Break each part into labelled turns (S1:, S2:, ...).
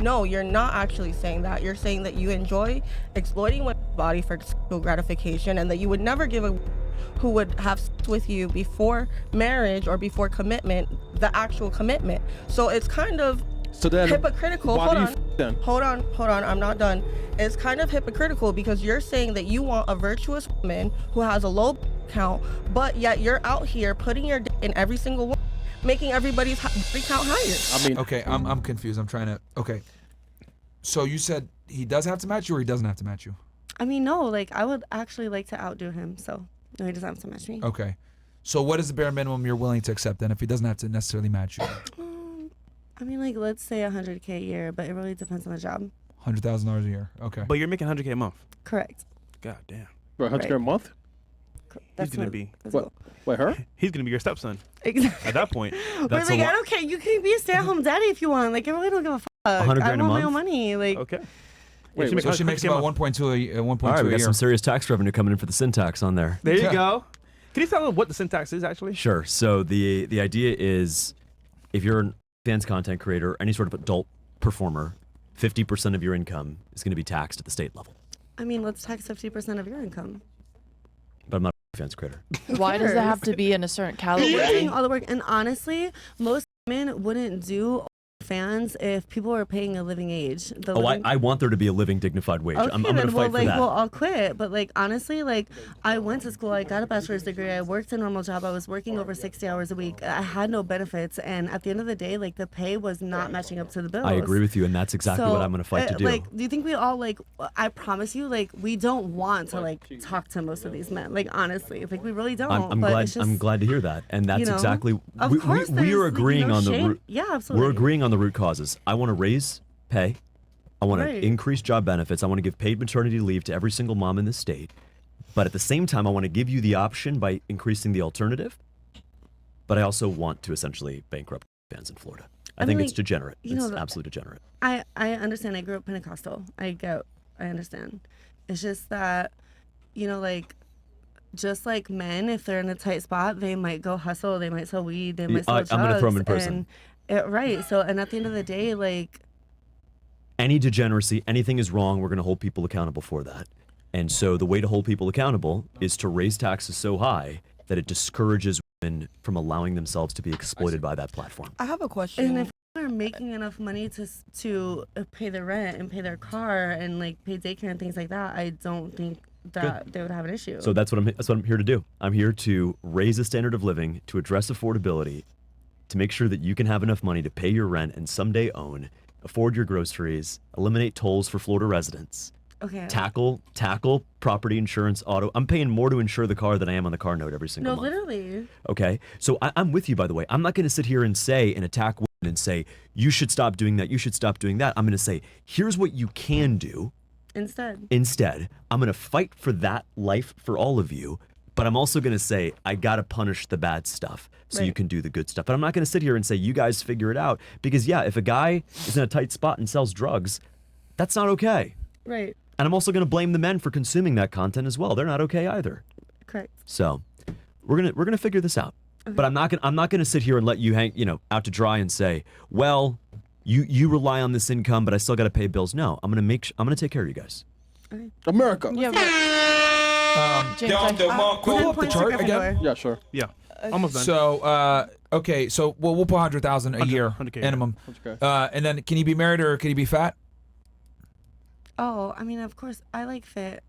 S1: No, you're not actually saying that. You're saying that you enjoy exploiting one's body for sexual gratification, and that you would never give a who would have sex with you before marriage or before commitment, the actual commitment. So it's kind of hypocritical. Hold on, I'm not done. It's kind of hypocritical because you're saying that you want a virtuous woman who has a low count, but yet you're out here putting your dick in every single one, making everybody's count higher.
S2: I mean,
S3: okay, I'm confused. I'm trying to. Okay, so you said he does have to match you, or he doesn't have to match you?
S4: I mean, no. Like, I would actually like to outdo him. So no, he doesn't have to match me.
S3: Okay, so what is the bare minimum you're willing to accept then, if he doesn't have to necessarily match you?
S4: I mean, like, let's say $100K a year, but it really depends on the job.
S3: $100,000 a year. Okay.
S2: But you're making $100K a month.
S4: Correct.
S2: God damn.
S5: For $100K a month?
S4: That's
S2: He's gonna be.
S5: What? Wait, her?
S2: He's gonna be your stepson.
S4: Exactly.
S2: At that point.
S4: But like, I don't care. You can be a stay-at-home daddy if you want. Like, I really don't give a fuck.
S6: 100
S4: I
S6: grand
S4: want
S6: a
S4: my
S6: month?
S4: own money. Like,
S2: Okay.
S3: Wait, so she makes about 1.2 a
S6: All right, we got
S3: year.
S6: some serious tax revenue coming in for the syntax on there.
S2: There you go. Can you tell them what the syntax is actually?
S6: Sure. So the idea is, if you're an advanced content creator, any sort of adult performer, 50% of your income is going to be taxed at the state level.
S4: I mean, let's tax 50% of your income.
S6: But I'm not a advanced creator.
S7: Why does it have to be in a certain caliber?
S4: You're doing all the work, and honestly, most women wouldn't do fans if people were paying a living age.
S6: I want there to be a living, dignified wage.
S4: Okay,
S6: I'm going to fight for that.
S4: Well, I'll quit. But like, honestly, like, I went to school, I got a bachelor's degree, I worked a normal job, I was working over 60 hours a week, I had no benefits, and at the end of the day, like, the pay was not matching up to the bills.
S6: I agree with you, and that's exactly what I'm going to fight to do.
S4: Like, do you think we all, like, I promise you, like, we don't want to, like, talk to most of these men. Like, honestly, like, we really don't.
S6: I'm glad. It's just, I'm glad to hear that, and that's exactly. We are agreeing on the root.
S4: Yeah, absolutely.
S6: We're agreeing on the root causes. I want to raise pay. I want to increase job benefits. I want to give paid maternity leave to every single mom in the state. But at the same time, I want to give you the option by increasing the alternative. But I also want to essentially bankrupt fans in Florida. I think it's degenerate. It's absolutely degenerate.
S4: I understand. I grew up Pentecostal. I understand. It's just that, like, just like men, if they're in a tight spot, they might go hustle, they might sell weed, they might sell drugs.
S6: I'm going to throw them in prison.
S4: Right. So, and at the end of the day, like,
S6: any degeneracy, anything is wrong, we're going to hold people accountable for that. And so the way to hold people accountable is to raise taxes so high that it discourages women from allowing themselves to be exploited by that platform.
S1: I have a question.
S4: And if they're making enough money to pay their rent and pay their car and like pay daycare and things like that, I don't think that they would have an issue.
S6: So that's what I'm here to do. I'm here to raise the standard of living, to address affordability, to make sure that you can have enough money to pay your rent and someday own, afford your groceries, eliminate tolls for Florida residents.
S4: Okay.
S6: Tackle property insurance, auto. I'm paying more to insure the car than I am on the car note every single month.
S4: No, literally.
S6: Okay. So I'm with you, by the way. I'm not going to sit here and say and attack women and say, you should stop doing that. You should stop doing that. I'm going to say, here's what you can do. Instead, I'm going to fight for that life for all of you. But I'm also going to say, I got to punish the bad stuff so you can do the good stuff. But I'm not going to sit here and say, you guys figure it out. Because, yeah, if a guy is in a tight spot and sells drugs, that's not okay.
S4: Right.
S6: And I'm also going to blame the men for consuming that content as well. They're not okay either.
S4: Correct.
S6: So we're gonna figure this out. Okay. But I'm not gonna sit here and let you hang out to dry and say, well, you rely on this income, but I still got to pay bills. No, I'm gonna take care of you guys.
S4: Okay.
S5: America.
S7: Yeah.
S3: Pull up the chart again.
S5: Yeah, sure.
S2: Yeah. Almost done.
S3: So okay, so we'll put 100,000 a year
S2: 100K,
S3: minimum.
S5: Okay.
S3: And then can you be married or can you be fat?
S4: Oh, I mean, of course, I like fit.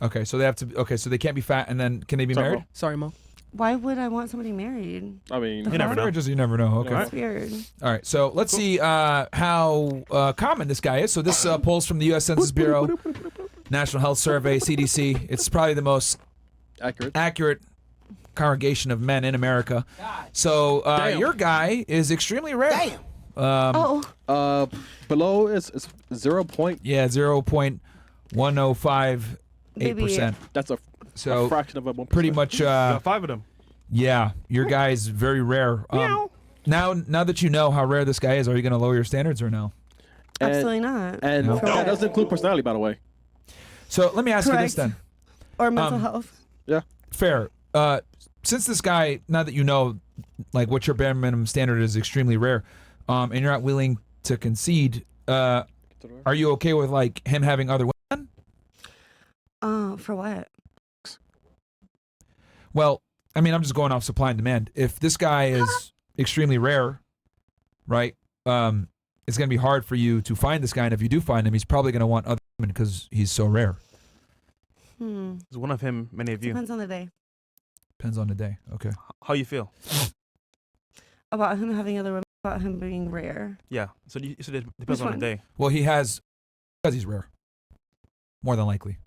S3: Okay, so they have to. Okay, so they can't be fat, and then can they be married?
S2: Sorry, Mo.
S4: Why would I want somebody married?
S5: I mean,
S2: You never know.
S3: You never know. Okay.
S4: That's weird.
S3: All right, so let's see how common this guy is. So this polls from the U.S. Census Bureau, National Health Survey, CDC. It's probably the most accurate congregation of men in America. So your guy is extremely rare.
S5: below is
S3: 0.1058%.
S5: That's a fraction of a 1%.
S3: Pretty much.
S2: Got 5 of them.
S3: Yeah, your guy is very rare. Now that you know how rare this guy is, are you going to lower your standards or no?
S4: Absolutely not.
S5: And that doesn't include personality, by the way.
S3: So let me ask you this then.
S4: Or mental health.
S5: Yeah.
S3: Fair. Since this guy, now that you know, like what your bare minimum standard is extremely rare, and you're not willing to concede, are you okay with like him having other women?
S4: For what?
S3: Well, I mean, I'm just going off supply and demand. If this guy is extremely rare, right? It's gonna be hard for you to find this guy, and if you do find him, he's probably gonna want other women because he's so rare.
S2: It's one of him, many of you.
S4: Depends on the day.
S3: Depends on the day. Okay.
S2: How you feel?
S4: About him having other women, about him being rare.
S2: Yeah. So it depends on the day.
S3: Well, he has, because he's rare. More than likely.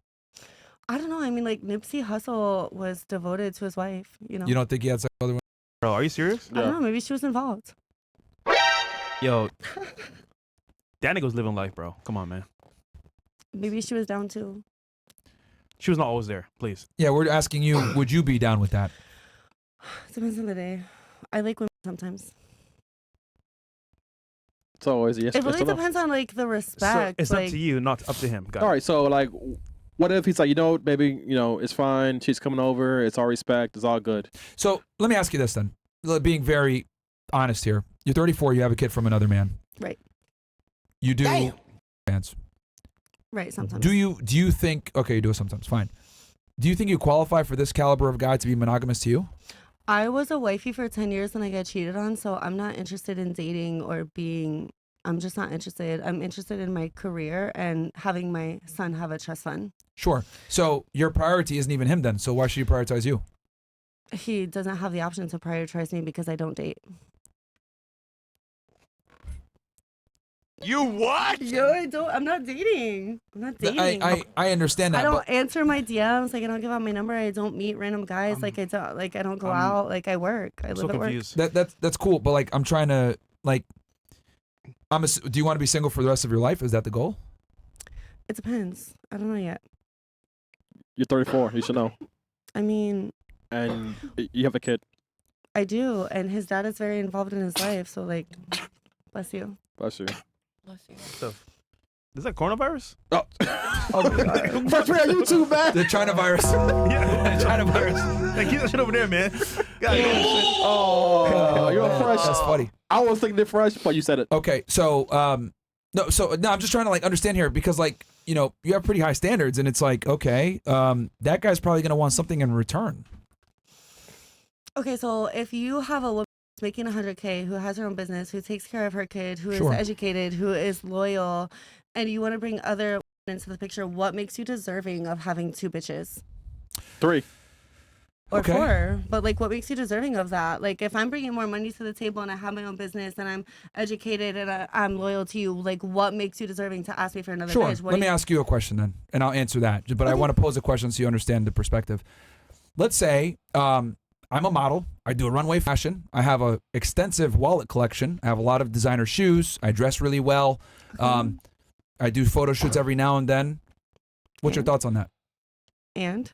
S4: I don't know. I mean, like Nipsey Hussle was devoted to his wife. You know.
S3: You don't think he had sex with other women?
S2: Bro, are you serious?
S4: I don't know. Maybe she was involved.
S2: Yo, Danny goes living life, bro. Come on, man.
S4: Maybe she was down too.
S2: She was not always there. Please.
S3: Yeah, we're asking you. Would you be down with that?
S4: Depends on the day. I like women sometimes.
S5: It's always a yes.
S4: It really depends on like the respect.
S2: So it's
S4: like,
S2: up to you, not up to him.
S5: All right. So like, what if he's like, baby, it's fine. She's coming over. It's all respect. It's all good.
S3: So let me ask you this then. Being very honest here. You're 34. You have a kid from another man.
S4: Right.
S3: You do. Fans.
S4: Right. Sometimes.
S3: Do you think? Okay, you do it sometimes. Fine. Do you think you qualify for this caliber of guy to be monogamous to you?
S4: I was a wifey for 10 years and I got cheated on, so I'm not interested in dating or being. I'm just not interested. I'm interested in my career and having my son have a trust fund.
S3: Sure. So your priority isn't even him then. So why should he prioritize you?
S4: He doesn't have the option to prioritize me because I don't date.
S2: You what?
S4: Yo, I'm not dating. I'm not dating.
S3: I understand that.
S4: I don't answer my DMs. Like I don't give out my number. I don't meet random guys. I don't go out. Like I work. I live at work.
S3: That's cool. But like I'm trying to like. Do you want to be single for the rest of your life? Is that the goal?
S4: It depends. I don't know yet.
S5: You're 34. You should know.
S4: I mean.
S5: And you have a kid.
S4: I do, and his dad is very involved in his life. So like, bless you.
S5: Bless you.
S1: Bless you.
S2: So, is that coronavirus?
S5: Oh,
S3: oh my God.
S5: That's right, you too, man.
S3: The China virus.
S2: Yeah, the China virus. Hey, keep that shit over there, man. God,
S5: you're fresh.
S3: That's funny.
S5: I was thinking it fresh, but you said it.
S3: Okay, so no, I'm just trying to like understand here because like you have pretty high standards, and it's like okay, that guy's probably gonna want something in return.
S4: Okay, so if you have a woman making 100K, who has her own business, who takes care of her kid, who is educated, who is loyal, and you want to bring other women into the picture, what makes you deserving of having 2 bitches?
S5: 3.
S4: Or 4. But like, what makes you deserving of that? Like, if I'm bringing more money to the table and I have my own business and I'm educated and I'm loyal to you, like, what makes you deserving to ask me for another bitch?
S3: Let me ask you a question then, and I'll answer that. But I want to pose a question so you understand the perspective. Let's say I'm a model. I do a runway fashion. I have an extensive wallet collection. I have a lot of designer shoes. I dress really well. I do photo shoots every now and then. What's your thoughts on that?
S4: And?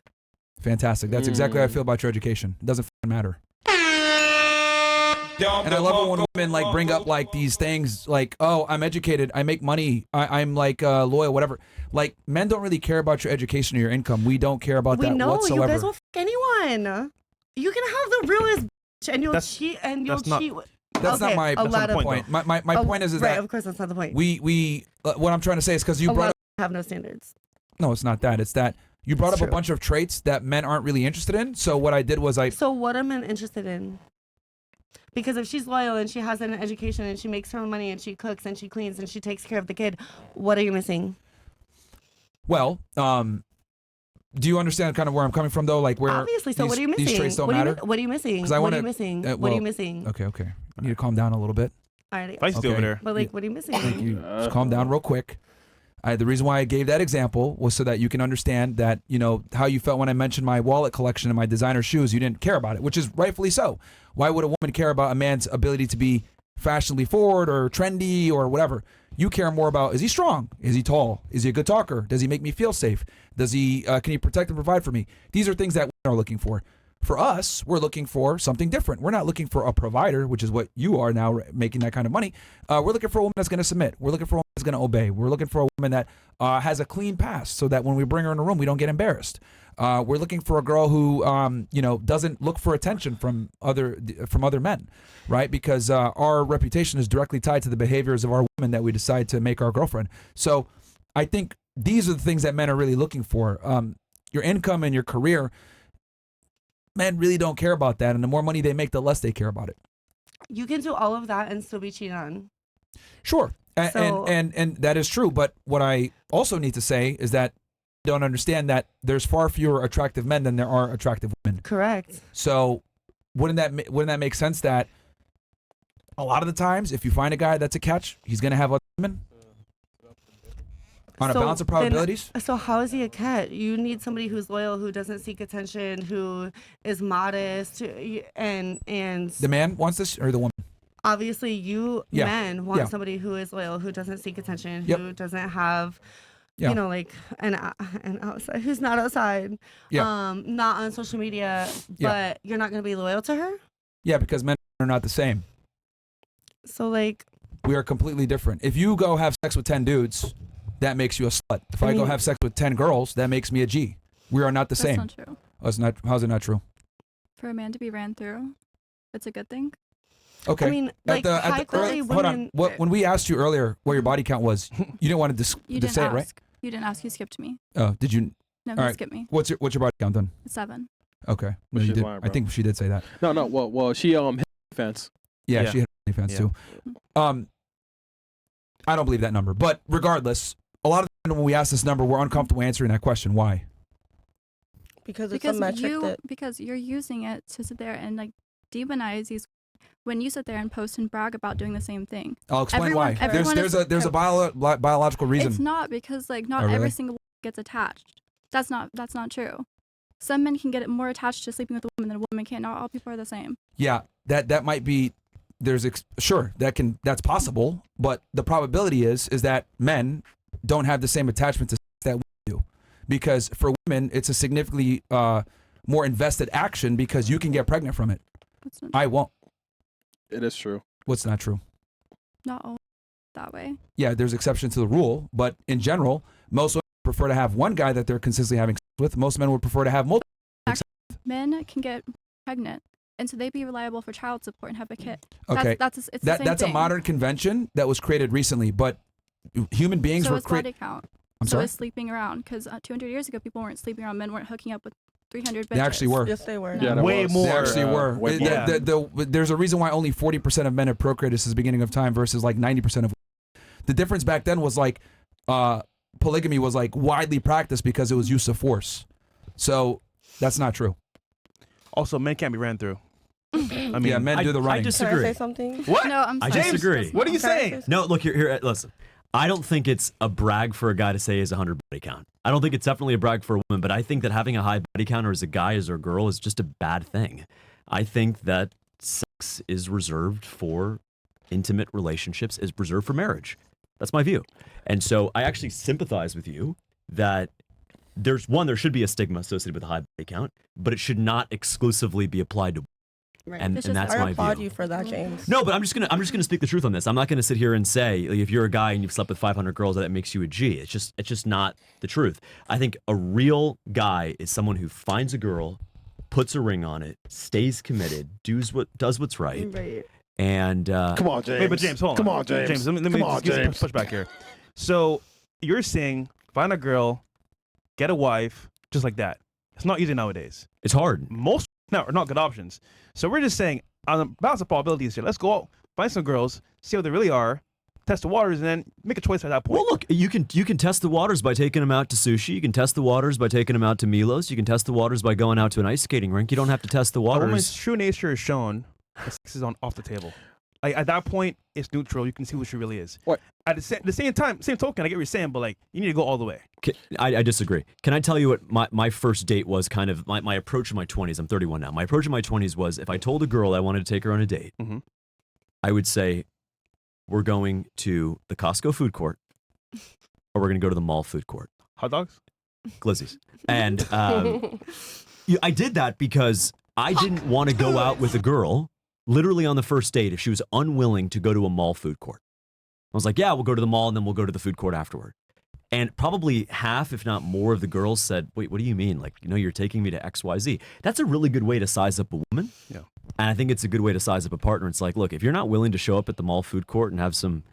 S3: Fantastic. That's exactly how I feel about your education. It doesn't matter. And I love it when women like bring up like these things like, oh, I'm educated, I make money, I'm like loyal, whatever. Like men don't really care about your education or your income. We don't care about that whatsoever.
S4: You guys will anyone. You can have the realest bitch and you'll cheat and you'll cheat.
S3: That's not my point. My point is
S4: right,
S3: that
S4: of course that's not the point.
S3: We what I'm trying to say is because you brought up,
S4: have no standards.
S3: No, it's not that. It's that you brought up a bunch of traits that men aren't really interested in. So what I did was So
S4: what are men interested in? Because if she's loyal and she has an education and she makes her own money and she cooks and she cleans and she takes care of the kid, what are you missing?
S3: Well, do you understand kind of where I'm coming from though? Like where
S4: obviously. So what are you missing?
S3: These traits don't matter.
S4: What are you missing?
S3: Because I want to.
S4: What are you missing?
S3: Okay. I need to calm down a little bit.
S4: All right.
S2: Feisty over there.
S4: But like, what are you missing?
S3: Thank you. Just calm down real quick. The reason why I gave that example was so that you can understand that, how you felt when I mentioned my wallet collection and my designer shoes. You didn't care about it, which is rightfully so. Why would a woman care about a man's ability to be fashionably forward or trendy or whatever? You care more about, is he strong? Is he tall? Is he a good talker? Does he make me feel safe? Does he, can he protect and provide for me? These are things that women are looking for. For us, we're looking for something different. We're not looking for a provider, which is what you are now, making that kind of money. We're looking for a woman that's going to submit. We're looking for a woman that's going to obey. We're looking for a woman that has a clean past, so that when we bring her in a room, we don't get embarrassed. We're looking for a girl who, doesn't look for attention from other men, right? Because our reputation is directly tied to the behaviors of our women that we decide to make our girlfriend. So I think these are the things that men are really looking for. Your income and your career. Men really don't care about that, and the more money they make, the less they care about it.
S4: You can do all of that and still be cheated on.
S3: Sure, and that is true. But what I also need to say is that I don't understand that there's far fewer attractive men than there are attractive women.
S4: Correct.
S3: So wouldn't that make sense that a lot of the times, if you find a guy that's a catch, he's going to have other women? On a balance of probabilities?
S4: So how is he a catch? You need somebody who's loyal, who doesn't seek attention, who is modest, and
S3: The man wants this, or the woman?
S4: obviously men want somebody who is loyal, who doesn't seek attention, who doesn't have, like an outside, who's not outside, not on social media, but you're not going to be loyal to her?
S3: Yeah, because men are not the same.
S4: So like,
S3: we are completely different. If you go have sex with 10 dudes, that makes you a slut. If I go have sex with 10 girls, that makes me a G. We are not the same.
S8: That's not true.
S3: Oh, it's not. How's it not true?
S8: For a man to be ran through, it's a good thing.
S3: Okay.
S4: I mean, like, high quality women.
S3: Hold on. When we asked you earlier what your body count was, you didn't want to
S8: You didn't
S3: say
S8: ask.
S3: it, right?
S8: You didn't ask. You skipped me.
S3: Oh, did you?
S8: No,
S3: All
S8: you
S3: right.
S8: skipped me.
S3: What's your body count then?
S8: 7.
S3: Okay. No,
S5: She's
S3: you did.
S5: lying,
S3: I
S5: bro.
S3: think she did say that.
S5: No. Well, she hit fence.
S3: Yeah, she had OnlyFans too. I don't believe that number, but regardless, a lot of the time when we ask this number, we're uncomfortable answering that question. Why?
S1: Because it's a metric
S8: because you're using it to sit there and like demonize these. When you sit there and post and brag about doing the same thing,
S3: I'll explain why.
S8: Everyone
S3: There's a biological reason.
S8: It's not, because like not
S3: really?
S8: every single gets attached. That's not true. Some men can get more attached to sleeping with a woman than a woman can. Not all people are the same.
S3: Yeah, that might be. That's possible, but the probability is that men don't have the same attachment to sex that we do, because for women it's a significantly more invested action because you can get pregnant from it. I won't.
S5: It is true.
S3: What's not true?
S8: Not all that way.
S3: Yeah, there's exceptions to the rule, but in general, most women prefer to have one guy that they're consistently having sex with. Most men would prefer to have multiple.
S8: Men can get pregnant, and so they be reliable for child support and have a kid.
S3: Okay,
S8: it's the same
S3: that's
S8: thing.
S3: a modern convention that was created recently, but human beings
S8: so
S3: were
S8: is
S3: created.
S8: body count.
S3: I'm sorry?
S8: is sleeping around, because 200 years ago people weren't sleeping around. Men weren't hooking up with 300 bitches.
S3: They actually were.
S1: Yes, they were.
S5: Yeah,
S2: Way more.
S3: They actually were.
S5: Way more.
S3: There's a reason why only 40% of men have procreated since the beginning of time versus like 90% of. The difference back then was like polygamy was like widely practiced because it was use of force. So that's not true.
S2: Also, men can't be ran through. I mean,
S3: Yeah, men do the
S6: I
S3: running.
S1: Can I
S6: disagree.
S1: say something?
S2: What?
S8: No, I'm
S6: I
S8: sorry.
S6: disagree.
S2: What are you saying?
S6: No, look here. Listen, I don't think it's a brag for a guy to say he has 100 body count. I don't think it's definitely a brag for a woman, but I think that having a high body count, or as a guy, as a girl, is just a bad thing. I think that sex is reserved for intimate relationships, is reserved for marriage. That's my view. And so I actually sympathize with you that there should be a stigma associated with a high body count, but it should not exclusively be applied to.
S4: Right.
S6: And
S8: It's just-
S6: that's
S1: I
S6: my
S1: applaud
S6: view.
S1: you for that, James.
S6: No, but I'm just gonna speak the truth on this. I'm not gonna sit here and say, like, if you're a guy and you've slept with 500 girls, that makes you a G. It's just not the truth. I think a real guy is someone who finds a girl, puts a ring on it, stays committed, does what's right,
S4: Right.
S6: and
S5: Come on, James.
S2: Wait, but James, hold on.
S5: Come on, James.
S2: James, let me
S5: Come on,
S2: just give
S5: James.
S2: some pushback here. So you're saying find a girl, get a wife, just like that. It's not easy nowadays.
S6: it's hard.
S2: Most now are not good options. So we're just saying on the balance of probabilities here. Let's go out, find some girls, see what they really are, test the waters, and then make a choice at that point.
S6: Well, look, you can test the waters by taking them out to sushi. You can test the waters by taking them out to Milos. You can test the waters by going out to an ice skating rink. You don't have to test the
S2: A woman's
S6: waters.
S2: true nature is shown. The sex is off the table. Like at that point, it's neutral. You can see what she really is.
S5: What?
S2: At the same time, same token, I get what you're saying, but like you need to go all the way.
S6: I disagree. Can I tell you what my first date was? Kind of my approach in my 20s. I'm 31 now. My approach in my 20s was, if I told a girl I wanted to take her on a date,
S2: Mhm.
S6: I would say, we're going to the Costco food court, or we're going to go to the mall food court.
S2: Hot dogs?
S6: Glizzies. And I did that because I didn't want to go out with a girl literally on the first date if she was unwilling to go to a mall food court. I was like, yeah, we'll go to the mall and then we'll go to the food court afterward. And probably half, if not more, of the girls said, wait, what do you mean? Like, you're taking me to XYZ. That's a really good way to size up a woman.
S2: Yeah.
S6: And I think it's a good way to size up a partner. It's like, look, if you're not willing to show up at the mall food court and have some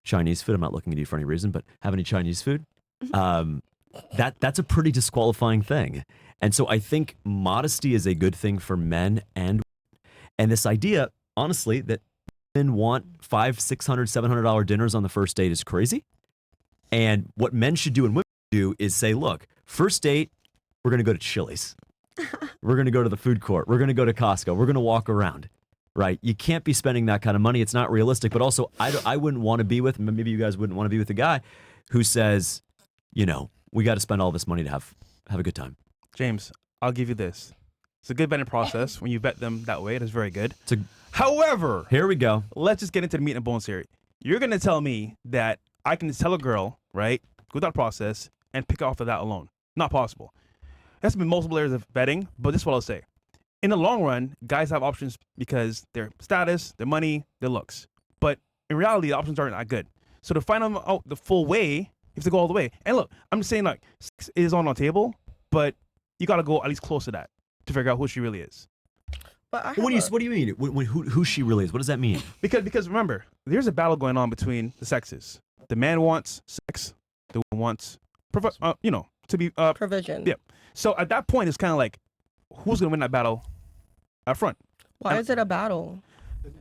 S6: Chinese food, I'm not looking at you for any reason, but have any Chinese food, that's a pretty disqualifying thing. And so I think modesty is a good thing for men and this idea, honestly, that men want $500, $600, $700 dinners on the first date is crazy. And what men should do and women should do is say, look, first date, we're going to go to Chili's. We're going to go to the food court. We're going to go to Costco. We're going to walk around, right? You can't be spending that kind of money. It's not realistic. But also, I wouldn't want to be with, maybe you guys wouldn't want to be with a guy who says, we got to spend all this money to have a good time.
S2: James, I'll give you this. It's a good vetting process. When you vet them that way, it is very good. However,
S6: here we go.
S2: Let's just get into the meat and bones here. You're going to tell me that I can tell a girl, right, go through that process and pick off of that alone. Not possible. That's been multiple layers of vetting, but this is what I'll say. In the long run, guys have options because their status, their money, their looks. But in reality, the options aren't that good. So to find them out the full way, you have to go all the way. And look, I'm just saying, like, sex is on the table, but you got to go at least close to that to figure out who she really is.
S6: But what do you mean? Who she really is? What does that mean?
S2: Because remember, there's a battle going on between the sexes. The man wants sex. The woman wants, to be
S1: provision.
S2: Yeah. So at that point, it's kind of like, who's gonna win that battle up front?
S1: Why is it a battle?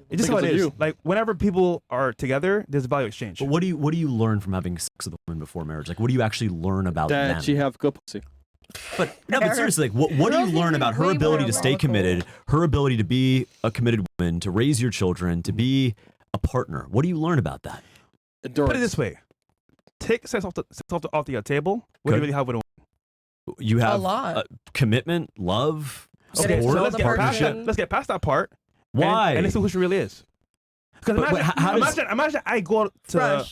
S2: It's just how it is. Like whenever people are together, there's a value exchange.
S6: But what do you learn from having sex with a woman before marriage? Like, what do you actually learn about them?
S5: That she have good pussy.
S6: But seriously, like, what do you learn about her ability to stay committed, her ability to be a committed woman, to raise your children, to be a partner? What do you learn about that?
S5: Endurance.
S2: Put it this way: take sex off the table. What do you really have with a woman?
S6: You have
S1: a lot.
S6: Commitment, love,
S2: okay,
S6: support,
S2: so let's get past that part.
S6: Why?
S2: And let's see who she really is. Because imagine I go to
S1: I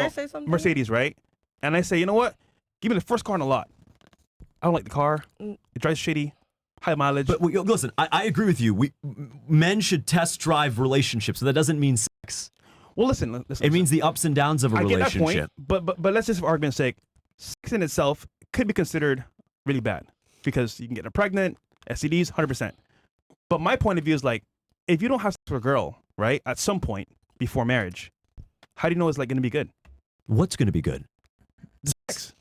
S1: say something?
S2: Mercedes, right? And I say, you know what? Give me the first car in the lot. I don't like the car. It drives shitty, high mileage.
S6: But listen, I agree with you. Men should test drive relationships, so that doesn't mean sex.
S2: Well, listen.
S6: It means the ups and downs of a relationship.
S2: I get that point, but let's just, for argument's sake, sex in itself could be considered really bad because you can get pregnant, STDs, 100%. But my point of view is like, if you don't have sex with a girl, right, at some point before marriage, how do you know it's like going to be good?
S6: What's going to be good?
S2: Sex.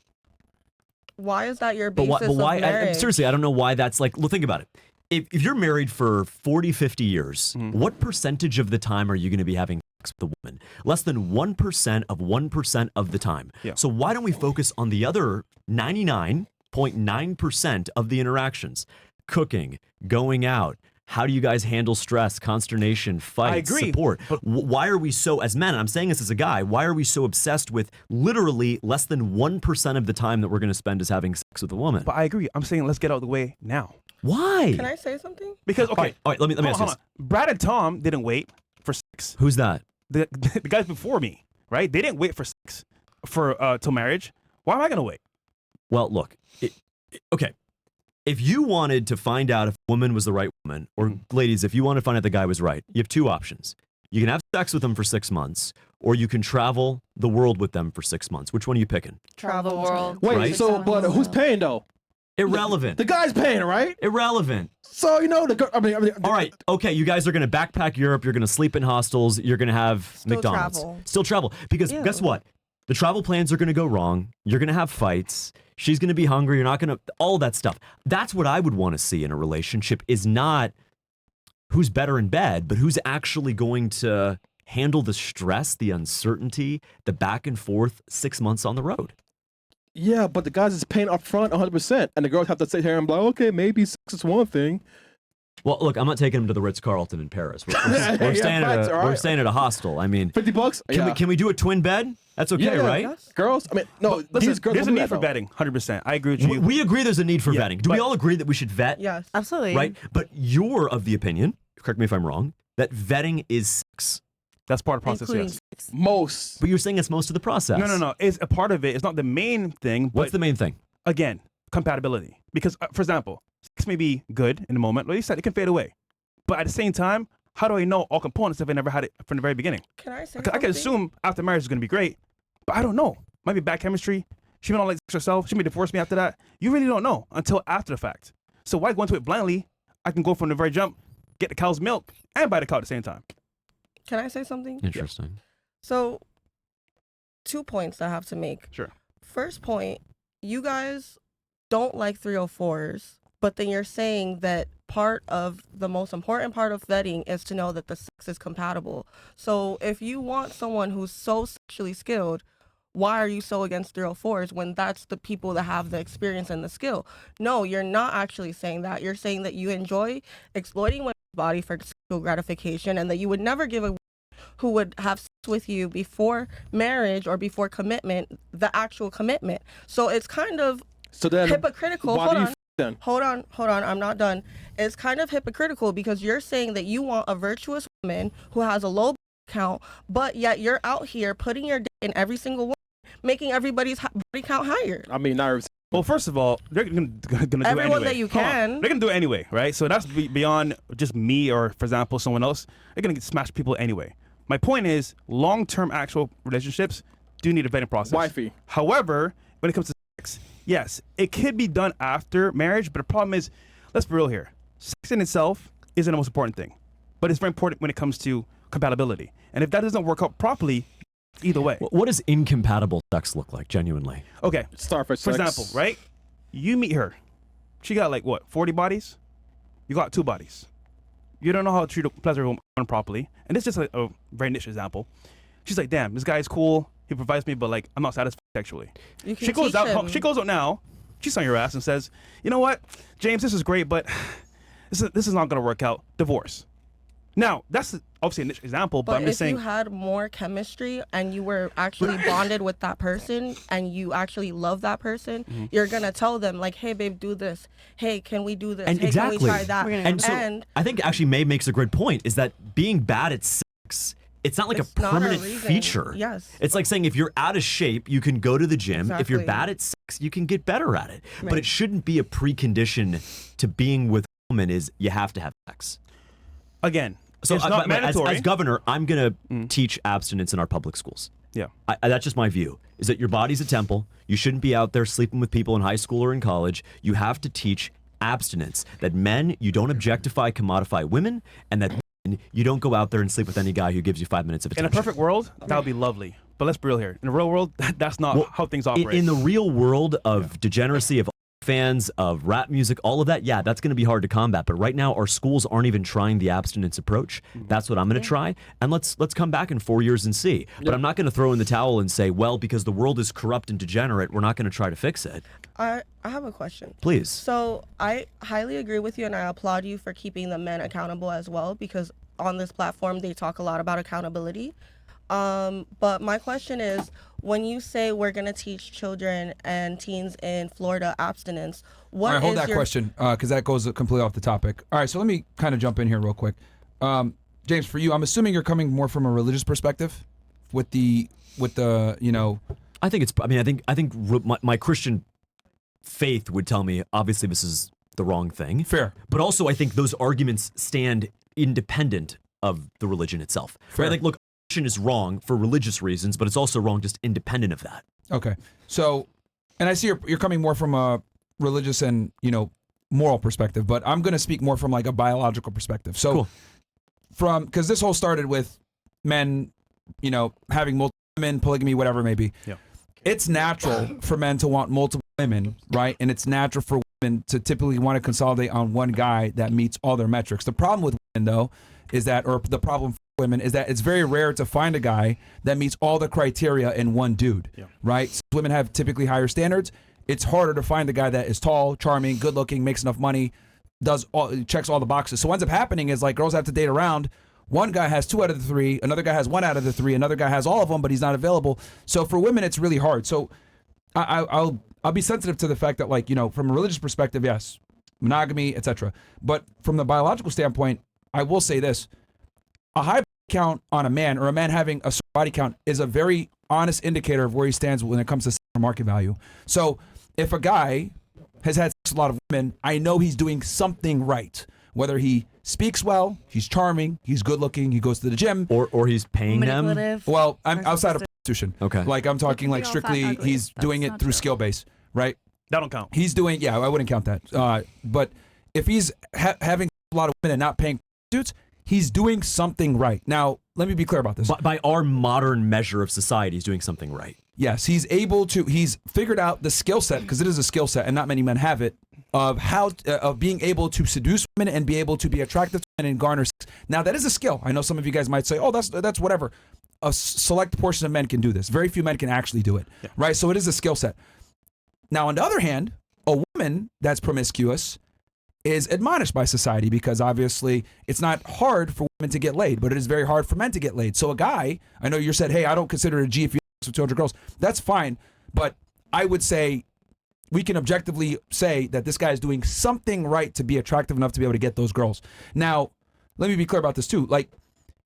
S1: Why is that your basis
S6: but why?
S1: of marriage?
S6: Seriously, I don't know why that's like. Well, think about it. If you're married for 40, 50 years, what percentage of the time are you going to be having sex with a woman? Less than 1% of 1% of the time.
S2: Yeah.
S6: So why don't we focus on the other 99.9% of the interactions? Cooking, going out. How do you guys handle stress, consternation, fights, support?
S2: But
S6: why are we so, as men, and I'm saying this as a guy, why are we so obsessed with literally less than 1% of the time that we're going to spend is having sex with a woman?
S2: But I agree. I'm saying let's get out of the way now.
S6: Why?
S1: Can I say something?
S2: Because, okay.
S6: All right, let me ask you this.
S2: Brad and Tom didn't wait for sex.
S6: Who's that?
S2: The guys before me, right? They didn't wait for sex till marriage. Why am I going to wait?
S6: Well, look, okay. If you wanted to find out if a woman was the right woman, or ladies, if you want to find out the guy was right, you have two options. You can have sex with them for 6 months, or you can travel the world with them for 6 months. Which one are you picking?
S7: Travel the world.
S5: Wait,
S6: Right?
S5: but who's paying though?
S6: Irrelevant.
S5: The guy's paying, right?
S6: Irrelevant.
S5: So the girl. I mean,
S6: all right, okay, you guys are going to backpack Europe. You're going to sleep in hostels. You're going to have McDonald's. Still travel. Because guess what? The travel plans are going to go wrong. You're going to have fights. She's going to be hungry. You're not going to, all that stuff. That's what I would want to see in a relationship, is not who's better in bed, but who's actually going to handle the stress, the uncertainty, the back and forth 6 months on the road.
S5: Yeah, but the guys is paying up front 100%, and the girls have to sit here and be like, okay, maybe sex is one thing.
S6: Well, look, I'm not taking them to the Ritz-Carlton in Paris. We're staying at a hostel. I mean,
S5: $50.
S6: Can we do a twin bed? That's okay, right?
S5: Yes. Girls, I mean, no,
S2: Listen,
S5: these girls
S2: there's a
S5: do
S2: need
S5: that,
S2: for
S5: though.
S2: vetting, 100%. I agree with you.
S6: We agree there's a need for vetting. Do we all agree that we should vet?
S1: Yes.
S4: Absolutely.
S6: Right? But you're of the opinion, correct me if I'm wrong, that vetting is sex.
S2: That's part of the process,
S4: Including
S2: yes.
S4: sex.
S5: Most.
S6: But you're saying it's most of the process.
S2: No. It's a part of it. It's not the main thing. But
S6: What's the main thing?
S2: again, compatibility. Because, for example, Sex may be good in the moment, like you said, it can fade away. But at the same time, how do I know all components if I never had it from the very beginning?
S1: Can I say
S2: I can assume after marriage is going to be great, but I don't know. Might be bad chemistry. She may not like sex herself. She may divorce me after that. You really don't know until after the fact. So why go into it blindly? I can go from the very jump, get the cow's milk, and buy the cow at the same time.
S1: Can I say something?
S6: Interesting.
S1: So, 2 points I have to make.
S2: Sure.
S1: First point, you guys don't like 304s, but then you're saying that part of the most important part of vetting is to know that the sex is compatible. So if you want someone who's so sexually skilled, why are you so against 304s when that's the people that have the experience and the skill? No, you're not actually saying that. You're saying that you enjoy exploiting women's body for sexual gratification and that you would never give a who would have sex with you before marriage or before commitment, the actual commitment. So it's kind of hypocritical. Hold on, I'm not done. It's kind of hypocritical because you're saying that you want a virtuous woman who has a low count, but yet you're out here putting your dick in every single one, making everybody's body count higher.
S5: I mean, not every.
S2: Well, first of all, they're gonna do it anyway.
S1: Everyone that you can.
S2: They're gonna do it anyway, right? So that's beyond just me or, for example, someone else. They're gonna smash people anyway. My point is, long-term actual relationships do need a vetting process.
S5: Wifey.
S2: However, when it comes to sex, yes, it could be done after marriage, but the problem is, let's be real here. Sex in itself isn't the most important thing, but it's very important when it comes to compatibility. And if that doesn't work out properly, either way.
S6: What does incompatible sex look like, genuinely?
S2: Okay.
S5: Starfish
S2: For
S5: sex.
S2: example, right? You meet her. She got like, what, 40 bodies? You got 2 bodies. You don't know how to treat a pleasure woman properly. And this is just like a very niche example. She's like, damn, this guy is cool. He provides me, but like, I'm not satisfied sexually. She goes out now. She's on your ass and says, you know what, James, this is great, but this is not going to work out. Divorce. Now, that's obviously a niche example, but I'm just saying.
S1: If you had more chemistry and you were actually bonded with that person and you actually love that person, you're going to tell them, like, hey, babe, do this. Hey, can we do this?
S6: And
S1: hey,
S6: exactly.
S1: can we try that?
S6: And I think actually May makes a great point, is that being bad at sex, it's not like a permanent feature.
S1: Yes.
S6: It's like saying if you're out of shape, you can go to the gym.
S1: Exactly.
S6: If you're bad at sex, you can get better at it. Right. But it shouldn't be a precondition to being with a woman is you have to have sex.
S2: Again,
S6: so
S2: it's not mandatory.
S6: As governor, I'm going to teach abstinence in our public schools.
S2: Yeah.
S6: That's just my view, is that your body's a temple. You shouldn't be out there sleeping with people in high school or in college. You have to teach abstinence, that men, you don't objectify, commodify women, and that you don't go out there and sleep with any guy who gives you 5 minutes of attention.
S2: In a perfect world, that would be lovely. But let's be real here. In the real world, that's not how things operate.
S6: In the real world of degeneracy, of fans, of rap music, all of that, yeah, that's going to be hard to combat. But right now, our schools aren't even trying the abstinence approach. That's what I'm going to try. And let's come back in 4 years and see. But I'm not going to throw in the towel and say, well, because the world is corrupt and degenerate, we're not going to try to fix it.
S1: I have a question.
S6: Please.
S1: So I highly agree with you, and I applaud you for keeping the men accountable as well, because on this platform, they talk a lot about accountability. But my question is, when you say we're going to teach children and teens in Florida abstinence, what
S3: All right, hold
S1: is
S3: that
S1: your...
S3: question, because that goes completely off the topic. All right, so let me kind of jump in here real quick. James, for you, I'm assuming you're coming more from a religious perspective with the you know.
S6: I think it's, I think my Christian faith would tell me, obviously, this is the wrong thing.
S3: Fair.
S6: But also, I think those arguments stand independent of the religion itself.
S3: Fair.
S6: Right? Like, look, abortion is wrong for religious reasons, but it's also wrong just independent of that.
S3: Okay. So, and I see you're coming more from a religious and, you know, moral perspective, but I'm going to speak more from like a biological perspective. So,
S6: cool.
S3: Because this whole started with men, you know, having multiple women, polygamy, whatever it may be.
S2: Yeah.
S3: It's natural for men to want multiple women, right? And it's natural for women to typically want to consolidate on one guy that meets all their metrics. The problem with women, though, is that, or the problem for women is that it's very rare to find a guy that meets all the criteria in one dude, right? So women have typically higher standards. It's harder to find a guy that is tall, charming, good looking, makes enough money, checks all the boxes. So what ends up happening is like girls have to date around. One guy has 2 out of the 3, another guy has 1 out of the 3, another guy has all of them, but he's not available. So for women, it's really hard. So I'll be sensitive to the fact that, like, you know, from a religious perspective, yes, monogamy, etc. But from the biological standpoint, I will say this: a high count on a man, or a man having a body count, is a very honest indicator of where he stands when it comes to market value. So if a guy has had sex a lot of women, I know he's doing something right. Whether he speaks well, he's charming, he's good looking, he goes to the gym,
S6: or he's paying them.
S4: Manipulative.
S3: Well, I'm outside of prostitution.
S6: Okay.
S3: Like I'm talking like
S8: They all fat
S3: strictly,
S8: ugly.
S3: he's
S8: That's
S3: doing it
S8: not
S3: through
S8: true.
S3: skill base, right?
S2: That don't count.
S3: He's doing, yeah, I wouldn't count that. But if he's having a lot of women and not paying prostitutes, he's doing something right. Now, let me be clear about this.
S6: By our modern measure of society, he's doing something right.
S3: Yes, he's figured out the skill set, because it is a skill set and not many men have it, of of being able to seduce women and be able to be attractive to women and garner sex. Now, that is a skill. I know some of you guys might say, oh, that's whatever. A select portion of men can do this. Very few men can actually do it, right? So it is a skill set. Now, on the other hand, a woman that's promiscuous is admonished by society because obviously it's not hard for women to get laid, but it is very hard for men to get laid. So a guy, I know you said, hey, I don't consider it a G if you have sex with 200 girls. That's fine. But I would say we can objectively say that this guy is doing something right to be attractive enough to be able to get those girls. Now, let me be clear about this too. Like,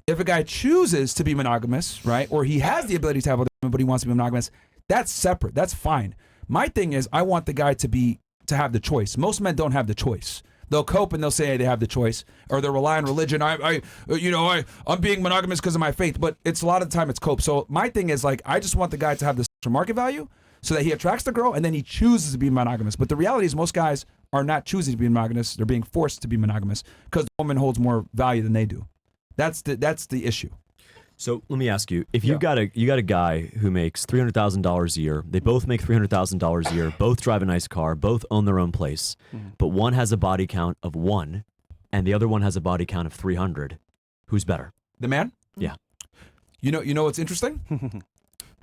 S3: if a guy chooses to be monogamous, right, or he has the ability to have other women, but he wants to be monogamous, that's separate. That's fine. My thing is, I want the guy to have the choice. Most men don't have the choice. They'll cope and they'll say they have the choice, or they'll rely on religion. I'm being monogamous because of my faith, but it's a lot of the time it's cope. So my thing is, like, I just want the guy to have the market value so that he attracts the girl and then he chooses to be monogamous. But the reality is most guys are not choosing to be monogamous. They're being forced to be monogamous because the woman holds more value than they do. That's the issue.
S6: So let me ask you: if you got a guy who makes $300,000 a year, they both make $300,000 a year, both drive a nice car, both own their own place, but one has a body count of 1, and the other one has a body count of 300, who's better?
S3: The man?
S6: Yeah.
S3: You know what's interesting?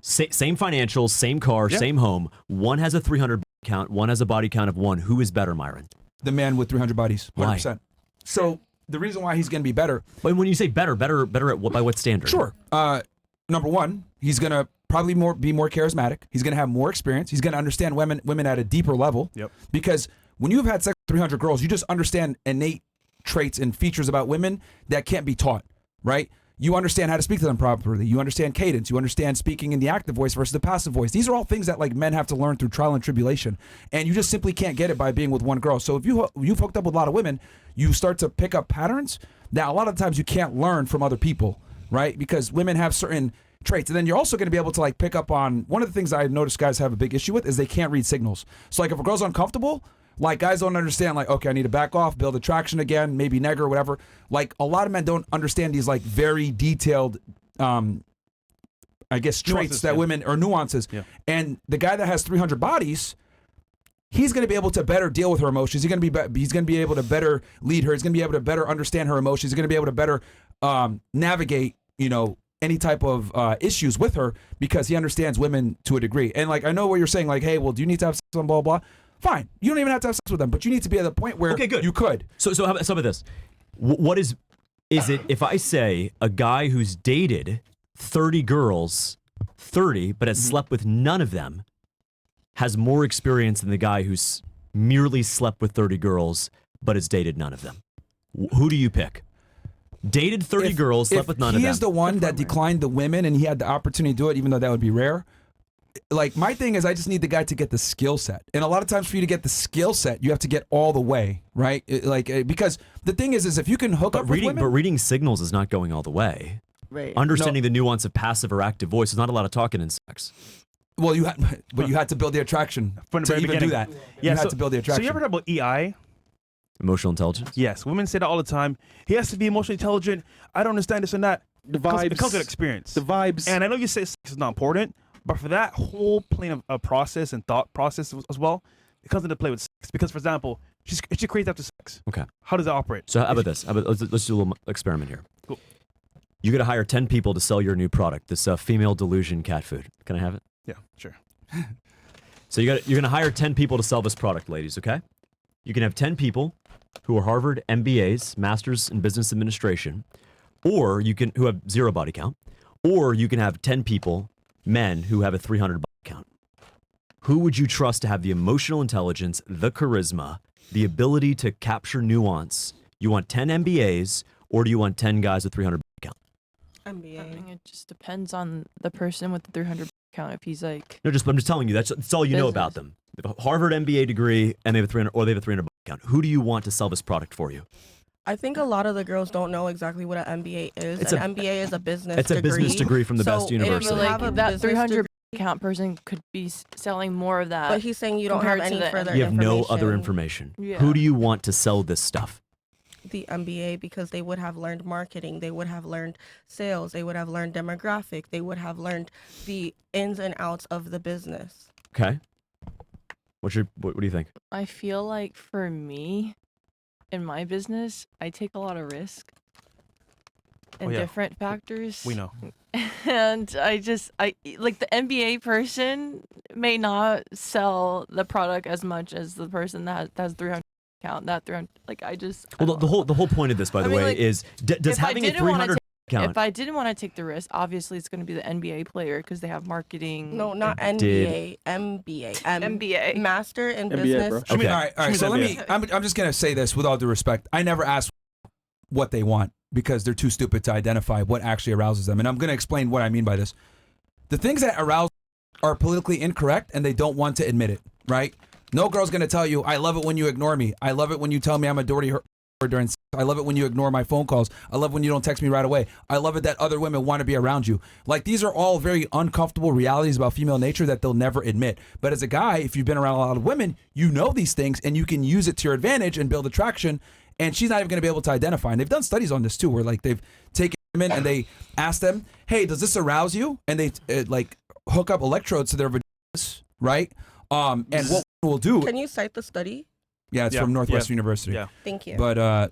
S6: Same financials, same car, same home. One has a 300 body count, one has a body count of 1. Who is better, Myron?
S3: The man with 300 bodies. 100%.
S6: Why?
S3: So the reason why he's going to be better.
S6: But when you say better at what, by what standard?
S3: Sure. Number one, he's going to probably be more charismatic. He's going to have more experience. He's going to understand women at a deeper level.
S2: Yep.
S3: Because when you've had sex with 300 girls, you just understand innate traits and features about women that can't be taught, right? You understand how to speak to them properly. You understand cadence. You understand speaking in the active voice versus the passive voice. These are all things that like men have to learn through trial and tribulation, and you just simply can't get it by being with one girl. So if you've hooked up with a lot of women, you start to pick up patterns that a lot of times you can't learn from other people, right? Because women have certain traits, and then you're also going to be able to like pick up on one of the things I've noticed guys have a big issue with is they can't read signals. So like if a girl's uncomfortable, like guys don't understand, like, okay, I need to back off, build attraction again, maybe neg or whatever. Like a lot of men don't understand these like very detailed, I guess, traits
S2: Nuances,
S3: that women, or nuances.
S2: Yeah.
S3: And the guy that has 300 bodies, he's going to be able to better deal with her emotions. He's going to be able to better lead her. He's going to be able to better understand her emotions. He's going to be able to better navigate, any type of issues with her because he understands women to a degree. And like, I know what you're saying, like, hey, well, do you need to have sex with them, blah, blah. Fine. You don't even have to have sex with them, but you need to be at the point where you could.
S6: So how about this? What is it if I say a guy who's dated 30 girls, 30, but has slept with none of them, has more experience than the guy who's merely slept with 30 girls, but has dated none of them? Who do you pick? Dated 30 girls, slept with none of them.
S3: He is the one that declined the women and he had the opportunity to do it, even though that would be rare. Like, my thing is I just need the guy to get the skill set. And a lot of times for you to get the skill set, you have to get all the way, right? Because the thing is if you can hook up with women.
S6: But reading signals is not going all the way.
S4: Right.
S6: Understanding the nuance of passive or active voice is not a lot of talking in sex.
S3: Well, you had to build the attraction
S2: From the
S3: to
S2: very
S3: even
S2: beginning.
S3: do that. You had to build the attraction.
S2: So you ever heard about EI?
S6: Emotional intelligence?
S2: Yes, women say that all the time. He has to be emotionally intelligent. I don't understand this and that.
S5: The vibes.
S2: It comes with experience.
S5: The vibes.
S2: And I know you say sex is not important, but for that whole plane of process and thought process as well, it comes into play with sex. Because, for example, she creates after sex.
S6: Okay.
S2: How does it operate?
S6: So how about this? Let's do a little experiment here.
S2: Cool.
S6: You got to hire 10 people to sell your new product, this female delusion cat food. Can I have it?
S2: Yeah, sure.
S6: So you're going to hire 10 people to sell this product, ladies, okay? You can have 10 people who are Harvard MBAs, Masters in Business Administration, or who have 0 body count, or you can have 10 people, men, who have a 300 body count. Who would you trust to have the emotional intelligence, the charisma, the ability to capture nuance? You want 10 MBAs, or do you want 10 guys with 300 body count?
S7: I
S1: MBA.
S7: mean, it just depends on the person with the 300 count. If he's like,
S6: No, I'm just telling you, that's all you know about them. They have a Harvard MBA degree and they have a 300 or they have a 300 account. Who do you want to sell this product for you?
S1: I think a lot of the girls don't know exactly what an MBA is.
S6: It's
S1: An MBA is a business
S6: It's
S1: degree.
S6: a business degree from the best
S1: So if you
S6: university.
S1: have a
S7: Like that
S1: business
S7: 300
S1: degree-
S7: account person could be selling more of that.
S1: But he's saying you don't have
S7: compared to
S1: any
S7: the
S1: further
S6: You have no
S1: information.
S6: other information.
S7: Yeah.
S6: Who do you want to sell this stuff?
S1: The MBA, because they would have learned marketing, they would have learned sales, they would have learned demographic, they would have learned the ins and outs of the business.
S6: Okay. What do you think?
S7: I feel like for me, in my business, I take a lot of risk in
S2: yeah.
S7: different factors.
S2: We know.
S7: And I like the MBA person may not sell the product as much as the person that has 300 account. That 300, like I just. I
S6: Well,
S7: don't
S6: the whole point of this, by the
S7: I mean,
S6: way,
S7: like,
S6: is does
S7: if I
S6: having a
S7: didn't wanna
S6: 300 account?
S7: If I didn't want to take the risk, obviously it's going to be the NBA player because they have marketing.
S1: No, not NBA, MBA.
S7: MBA.
S1: Master in
S5: MBA,
S1: Business.
S5: bro.
S3: I mean,
S6: Okay.
S3: all right. So let me. I'm just gonna say this with all due respect. I never ask what they want because they're too stupid to identify what actually arouses them, and I'm gonna explain what I mean by this. The things that arouse are politically incorrect, and they don't want to admit it. Right? No girl's gonna tell you, "I love it when you ignore me. I love it when you tell me I'm a dirty during. I love it when you ignore my phone calls. I love when you don't text me right away. I love it that other women want to be around you." Like, these are all very uncomfortable realities about female nature that they'll never admit. But as a guy, if you've been around a lot of women, you know these things and you can use it to your advantage and build attraction. And she's not even going to be able to identify. And they've done studies on this too, where like they've taken women and they ask them, "Hey, does this arouse you?" And they like hook up electrodes to their vaginas, right? And what we'll do?
S1: Can you cite the study?
S3: Yeah, it's
S2: Yeah,
S3: from Northwestern
S2: yeah,
S3: University.
S2: Yeah.
S1: Thank you.
S3: But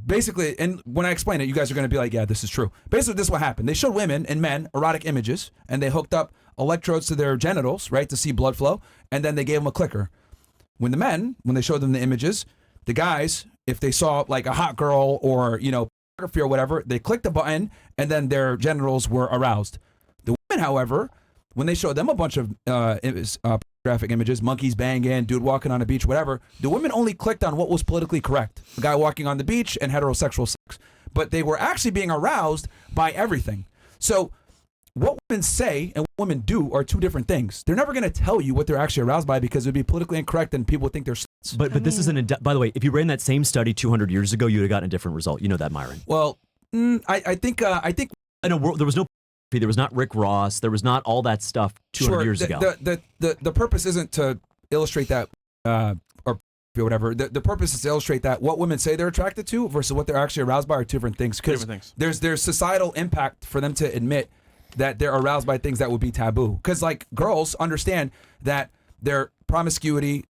S3: basically, and when I explain it, you guys are going to be like, "Yeah, this is true." Basically, this is what happened. They showed women and men erotic images, and they hooked up electrodes to their genitals, right, to see blood flow, and then they gave them a clicker. When they showed them the images, the guys, if they saw like a hot girl or, pornography or whatever, they clicked the button, and then their genitals were aroused. The women, however, when they showed them a bunch of graphic images, monkeys banging, dude walking on a beach, whatever, the women only clicked on what was politically correct. A guy walking on the beach and heterosexual sex. But they were actually being aroused by everything. So what women say and what women do are two different things. They're never going to tell you what they're actually aroused by because it would be politically incorrect and people would think they're sluts.
S6: But this isn't by the way, if you ran that same study 200 years ago, you would have gotten a different result. You know that, Myron.
S3: Well, I think
S6: In a world, there was no there was not Rick Ross, there was not all that stuff 200 years ago.
S3: The purpose isn't to illustrate that or whatever. The purpose is to illustrate that what women say they're attracted to versus what they're actually aroused by are two different things. Because there's societal impact for them to admit that they're aroused by things that would be taboo. Because like girls understand that their promiscuity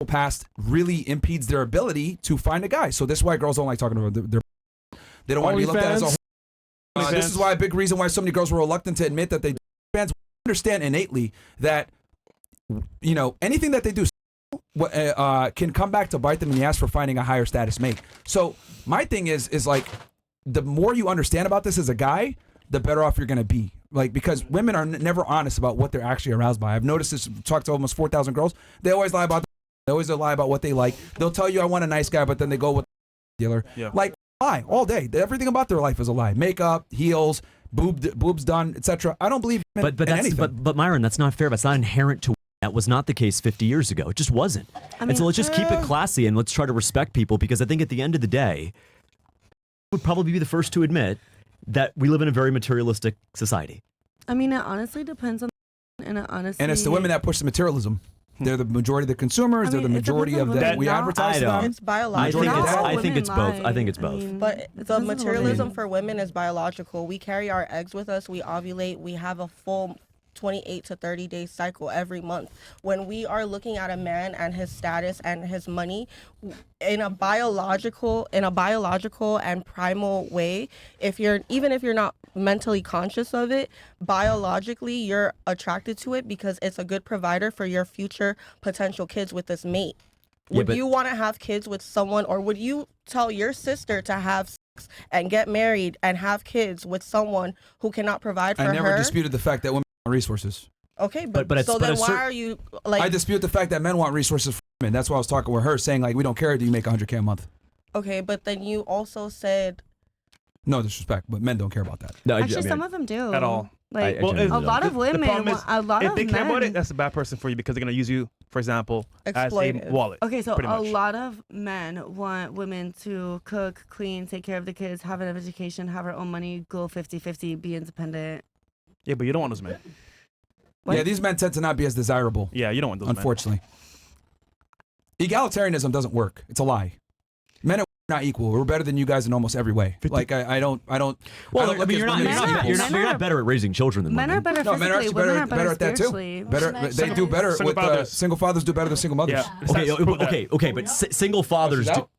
S3: past really impedes their ability to find a guy. So this is why girls don't like talking about they don't want to be looked at as a this is why a big reason why so many girls were reluctant to admit that they fans understand innately that anything that they do can come back to bite them in the ass for finding a higher status mate. So my thing is like the more you understand about this as a guy, the better off you're going to be. Like, because women are never honest about what they're actually aroused by. I've noticed this, talked to almost 4,000 girls. They always lie about what they like. They'll tell you I want a nice guy, but then they go with the dealer. Yeah. Like, lie all day. Everything about their life is a lie. Makeup, heels, boobs done, etc. I don't believe in anything.
S6: But Myron, that's not fair. That's not inherent to. That was not the case 50 years ago. It just wasn't. And so let's just keep it classy and let's try to respect people, because I think at the end of the day, would probably be the first to admit that we live in a very materialistic society.
S4: I mean, it honestly depends on, and
S3: it's the women that push the materialism. They're the majority of the consumers. They're the majority of the we advertise to them.
S1: It's biological.
S6: I think it's both. I think it's both.
S1: But the materialism for women is biological. We carry our eggs with us. We ovulate. We have a full 28 to 30 day cycle every month. When we are looking at a man and his status and his money in a biological and primal way, even if you're not mentally conscious of it, biologically you're attracted to it because it's a good provider for your future potential kids with this mate. Would you want to have kids with someone, or would you tell your sister to have sex and get married and have kids with someone who cannot provide for her?
S3: I never disputed the fact that women want resources.
S1: Okay, but then why are you like?
S3: I dispute the fact that men want resources from women. That's why I was talking with her, saying like, we don't care if you make $100K a month.
S1: Okay, but then you also said.
S3: No disrespect, but men don't care about that.
S4: No, actually, some of them do
S2: at all.
S4: Like
S6: I genuinely
S4: a
S6: don't.
S4: lot of
S2: The
S4: women,
S2: problem is,
S4: a lot
S2: if
S4: of
S2: they care about
S4: men.
S2: it, that's a bad person for you because they're gonna use you, for example, as a
S1: Exploitive.
S2: wallet.
S4: Okay, so
S2: pretty
S4: a
S2: much.
S4: lot of men want women to cook, clean, take care of the kids, have an education, have her own money, go 50-50, be independent.
S2: Yeah, but you don't want those men.
S4: What?
S3: Yeah, these men tend to not be as desirable.
S2: Yeah, you don't want those men.
S3: Unfortunately, egalitarianism doesn't work. It's a lie. Men are not equal. We're better than you guys in almost every way. Like I don't.
S6: Well,
S3: I don't
S6: I
S3: look
S6: mean,
S3: at
S6: you're not,
S3: women
S6: you're,
S3: as
S6: not,
S3: equals.
S6: you're, not,
S4: Men
S6: you're
S4: are-
S6: not better at raising children than
S4: Men are
S6: women.
S4: better
S3: No, men are
S4: physically.
S3: actually
S4: Women are
S3: better at that too.
S4: spiritually.
S3: They do better
S2: Single
S3: with
S2: fathers.
S3: single fathers do better than single mothers.
S2: Yeah.
S6: Okay,
S2: Stats prove that.
S6: okay, but single fathers do,
S3: out.